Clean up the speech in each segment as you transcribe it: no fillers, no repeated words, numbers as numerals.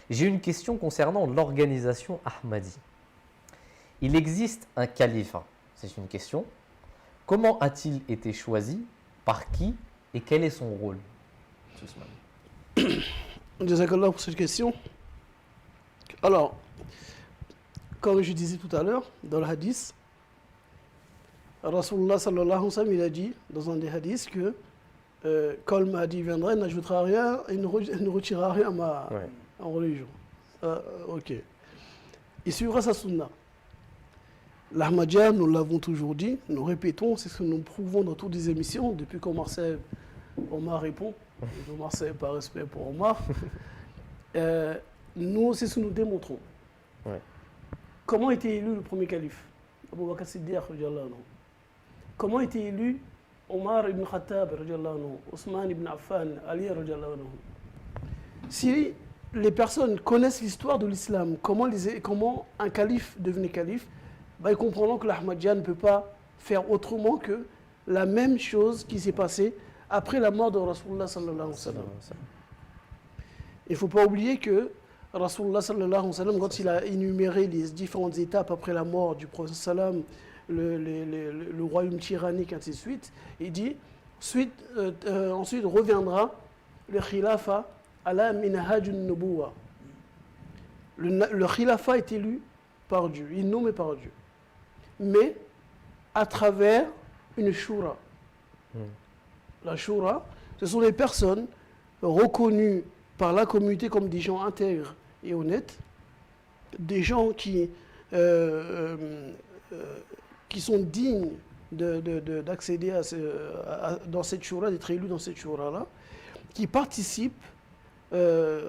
J'ai une question concernant l'organisation Ahmadi. Il existe un calife, c'est une question. Comment a-t-il été choisi? Par qui? Et quel est son rôle? Jazakallah pour cette question. Alors, comme je disais tout à l'heure, dans le hadith, Rasulullah sallallahu alayhi wa sallam, il a dit dans un des hadiths que quand le Mahdi viendra, il n'ajoutera rien, il ne retirera rien à ma religion. Ok. Il suivra sa sunna. L'Ahmadiyya, nous l'avons toujours dit, nous répétons, c'est ce que nous prouvons dans toutes les émissions, depuis qu'Omar répond, Omar Saïb par respect pour Omar. Nous, c'est ce que nous démontrons. Ouais. Comment était élu le premier calife? Abu Bakr Siddiq, radiyallahu anhu. Comment était élu Omar ibn Khattab, radiyallahu anhu, Ousmane ibn Affan, Ali, radiyallahu anhu. Si les personnes connaissent l'histoire de l'islam, comment un calife devenait calife, ils comprendront que l'Ahmadiyya ne peut pas faire autrement que la même chose qui s'est passée après la mort de Rasulullah sallallahu alayhi wa sallam. Il ne faut pas oublier que Rasulullah sallallahu alayhi wa sallam, quand il a énuméré les différentes étapes après la mort du prophète sallam, le royaume tyrannique, ainsi de suite, il dit ensuite reviendra le khilafa ala minhaj an-nubuwah. Le khilafa est élu par Dieu, il est nommé par Dieu, mais à travers une shura. La shura, ce sont les personnes reconnues par la communauté comme des gens intègres et honnêtes, des gens qui sont dignes d'accéder dans cette shura, d'être élus dans cette shura-là, qui participent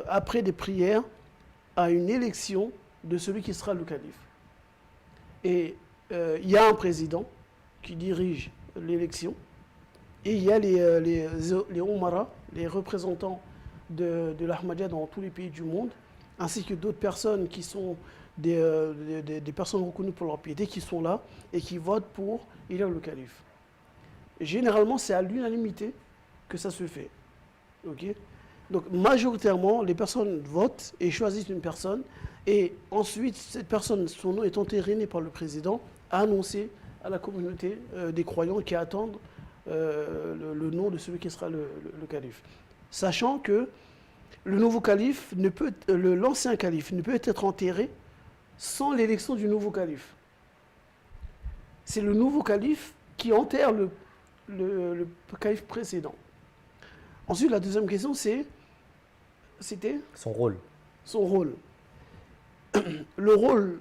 après des prières à une élection de celui qui sera le calife. Et il y a un président qui dirige l'élection, et il y a les Umara, les représentants de l'Ahmadiyya dans tous les pays du monde, ainsi que d'autres personnes qui sont des personnes reconnues pour leur piété, qui sont là et qui votent pour élire le calife. Généralement, c'est à l'unanimité que ça se fait. Okay? Donc, majoritairement, les personnes votent et choisissent une personne, et ensuite, cette personne, son nom est entériné par le président, a annoncé à la communauté des croyants qui attendent le nom de celui qui sera le calife. Sachant que le nouveau calife l'ancien calife ne peut être enterré sans l'élection du nouveau calife. C'est le nouveau calife qui enterre le calife précédent. Ensuite, la deuxième question, c'était son rôle. Son rôle. Le rôle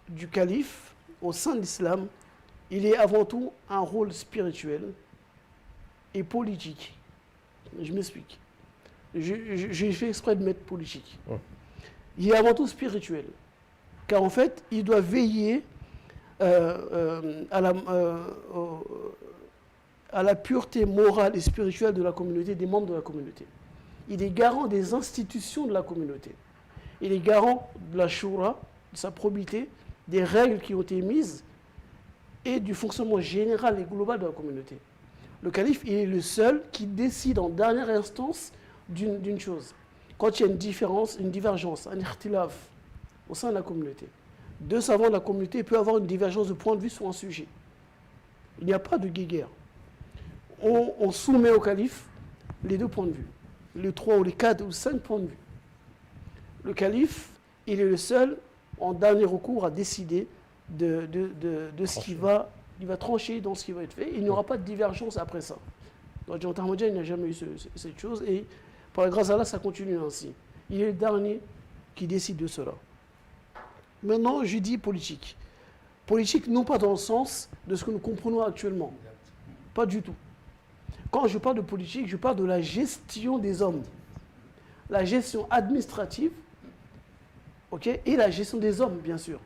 du calife au sein de l'islam, il est avant tout un rôle spirituel et politique. Je m'explique. J'ai fait exprès de mettre politique. Il est avant tout spirituel. Car en fait, il doit veiller à la pureté morale et spirituelle de la communauté, des membres de la communauté. Il est garant des institutions de la communauté. Il est garant de la shura, de sa probité, des règles qui ont été mises et du fonctionnement général et global de la communauté. Le calife, il est le seul qui décide en dernière instance d'une chose. Quand il y a une divergence, un ikhtilaf au sein de la communauté, deux savants de la communauté peuvent avoir une divergence de point de vue sur un sujet. Il n'y a pas de guéguerre. On soumet au calife les deux points de vue, les trois ou les quatre ou cinq points de vue. Le calife, il est le seul, en dernier recours, à décider de ce qu'il va trancher dans ce qui va être fait. Il n'y aura pas de divergence après ça. Dans le Jamaat Ahmadiyya, il n'y a jamais eu cette chose, et par la grâce à Allah, ça continue ainsi. Il est le dernier qui décide de cela. Maintenant, je dis politique. Politique, non pas dans le sens de ce que nous comprenons actuellement. Pas du tout. Quand je parle de politique, je parle de la gestion des hommes. La gestion administrative, okay, et la gestion des hommes, bien sûr.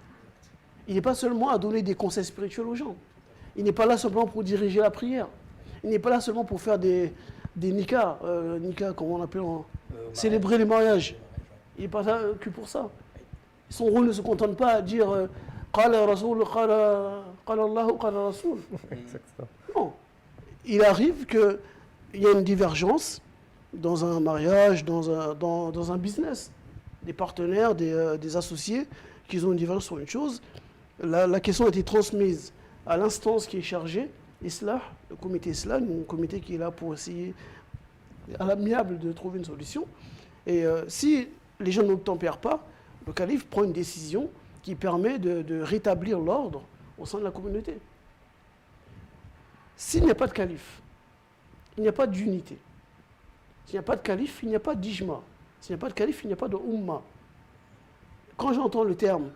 Il n'est pas seulement à donner des conseils spirituels aux gens. Il n'est pas là seulement pour diriger la prière. Il n'est pas là seulement pour faire des nikas, comment on appelle, célébrer les mariages. Il n'est pas là que pour ça. Son rôle ne se contente pas à dire Qala Rasoul, Qala Allah, Qala Rasoul. Non. Il arrive qu'il y a une divergence dans un mariage, dans un business. des partenaires, des associés, qu'ils ont une divergence sur une chose. La question a été transmise à l'instance qui est chargée, Islah, le comité Islah, un comité qui est là pour essayer à l'amiable de trouver une solution. Et si les gens n'obtempèrent pas, le calife prend une décision qui permet de rétablir l'ordre au sein de la communauté. S'il n'y a pas de calife, il n'y a pas d'unité. S'il n'y a pas de calife, il n'y a pas d'ijma. S'il n'y a pas de calife, il n'y a pas de umma. Quand j'entends le terme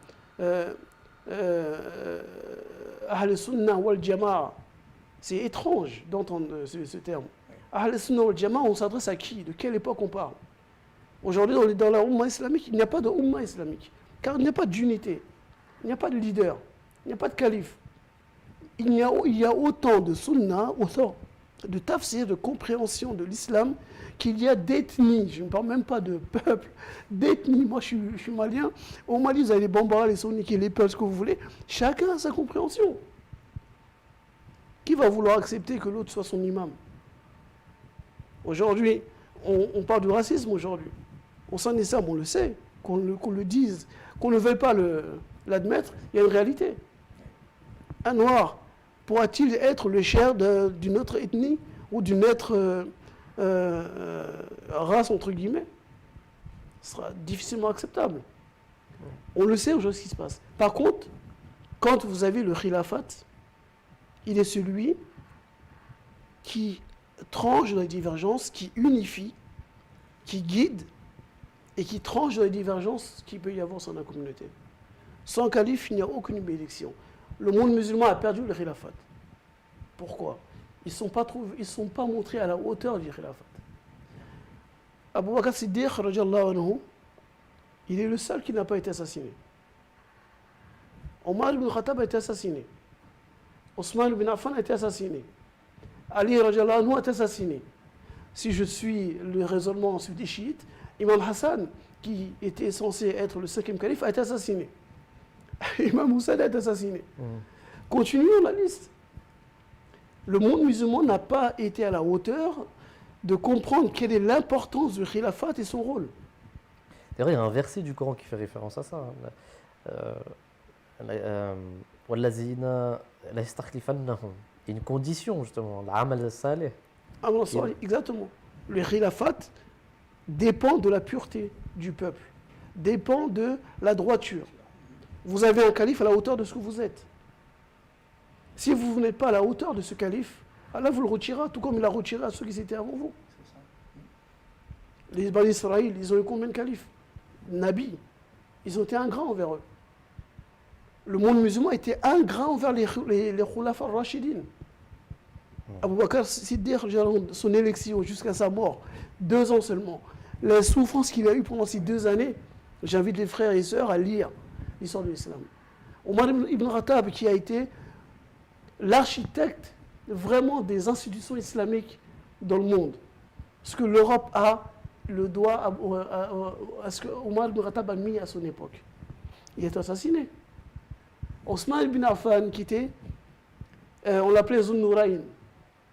Ahl Sunnah wal Jama'a, c'est étrange d'entendre ce terme. Ahl Sunnah wal Jama'a, on s'adresse à qui? De quelle époque on parle? Aujourd'hui, dans la umma islamique, il n'y a pas de umma islamique. Car il n'y a pas d'unité, il n'y a pas de leader, il n'y a pas de calife. Il y a autant de sunnah, autant de tafsir, de compréhension de l'islam qu'il y a d'ethnie. Je ne parle même pas de peuple, d'ethnie. Moi, je suis malien. Au Mali, vous avez les Bambara, les Sunnis, les peuples, ce que vous voulez. Chacun a sa compréhension. Qui va vouloir accepter que l'autre soit son imam? Aujourd'hui, on parle du racisme aujourd'hui. Au sein de l'islam, on le sait, qu'on le dise, qu'on ne veuille pas l'admettre, il y a une réalité. Un noir pourra-t-il être le chair d'une autre ethnie ou d'une autre race, entre guillemets? Ce sera difficilement acceptable. On le sait aujourd'hui ce qui se passe. Par contre, quand vous avez le khilafat, il est celui qui tranche dans les divergences, qui unifie, qui guide et qui tranche dans les divergences qu'il peut y avoir dans la communauté. Sans calife, il n'y a aucune bénédiction. Le monde musulman a perdu le khilafat. Pourquoi? Ils ne sont pas montrés à la hauteur du khilafat. Abu Bakr Siddiq, radiallahu anhu, il est le seul qui n'a pas été assassiné. Omar ibn Khattab a été assassiné. Othman ibn Affan a été assassiné. Ali radiallahu anhu a été assassiné. Si je suis le raisonnement ensuite des chiites, Imam Hassan, qui était censé être le 5e calife, a été assassiné. Imam Hussein a été assassiné. Continuons la liste. Le monde musulman n'a pas été à la hauteur de comprendre quelle est l'importance du khilafat et son rôle. D'ailleurs, il y a un verset du Coran qui fait référence à ça. وَالَّذِينَ لَيَسْتَخْلِفَنَّهُمْ. Une condition, justement, l'amal salih. Exactement. Le khilafat dépend de la pureté du peuple, dépend de la droiture. Vous avez un calife à la hauteur de ce que vous êtes. Si vous n'êtes pas à la hauteur de ce calife, Allah vous le retirera, tout comme il a retiré à ceux qui étaient avant vous. Les Bani Israël, ils ont eu combien de califes? Nabi. Ils ont été ingrats envers eux. Le monde musulman était ingrat envers les Khulafa al-Rashidin. Abu Bakr Siddiq, son élection jusqu'à sa mort, 2 ans seulement. La souffrance qu'il a eue pendant ces 2 années, j'invite les frères et sœurs à lire l'histoire de l'islam. Omar ibn Khattab, qui a été l'architecte vraiment des institutions islamiques dans le monde. Ce que l'Europe a le doigt à ce que Omar ibn Khattab a mis à son époque. Il est assassiné. Othman ibn Affan, qui était, on l'appelait Zun Nurayn,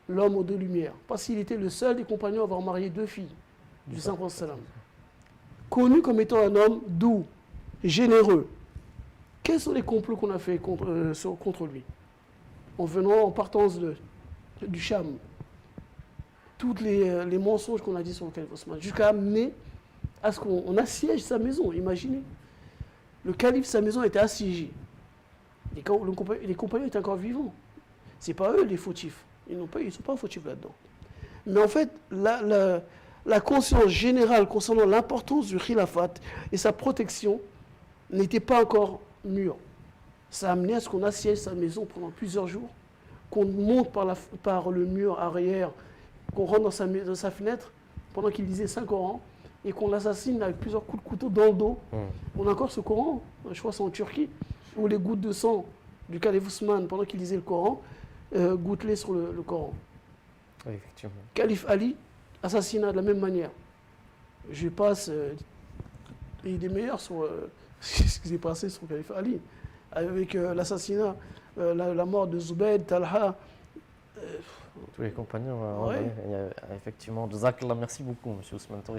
l'homme aux 2 lumières, parce qu'il était le seul des compagnons à avoir marié 2 filles du Saint-Prophète. Connu comme étant un homme doux, généreux. Quels sont les complots qu'on a fait contre lui? En partance du Cham, tous les mensonges qu'on a dit sur le calife Othman, jusqu'à amener à ce qu'on assiège sa maison. Imaginez, le calife, sa maison était assiégée. Les compagnons étaient encore vivants. Ce n'est pas eux les fautifs. Ils ne sont pas fautifs là-dedans. Mais en fait, la conscience générale concernant l'importance du khilafat et sa protection n'était pas encore mûre. Ça a amené à ce qu'on assiège sa maison pendant plusieurs jours, qu'on monte par le mur arrière, qu'on rentre dans sa fenêtre pendant qu'il lisait 5 Corans et qu'on l'assassine avec plusieurs coups de couteau dans le dos. On a encore ce Coran, je crois que c'est en Turquie, où les gouttes de sang du calife Ousmane, pendant qu'il lisait le Coran, gouttelaient sur le Coran. Oui, effectivement. Calife Ali, assassinat de la même manière. Je passe, il est meilleur sur ce qui s'est passé sur le calife Ali, avec l'assassinat, la mort de Zubayd, Talha. Tous les compagnons, Ouais. effectivement. Jazakallah, merci beaucoup, M. Ousmane Touré.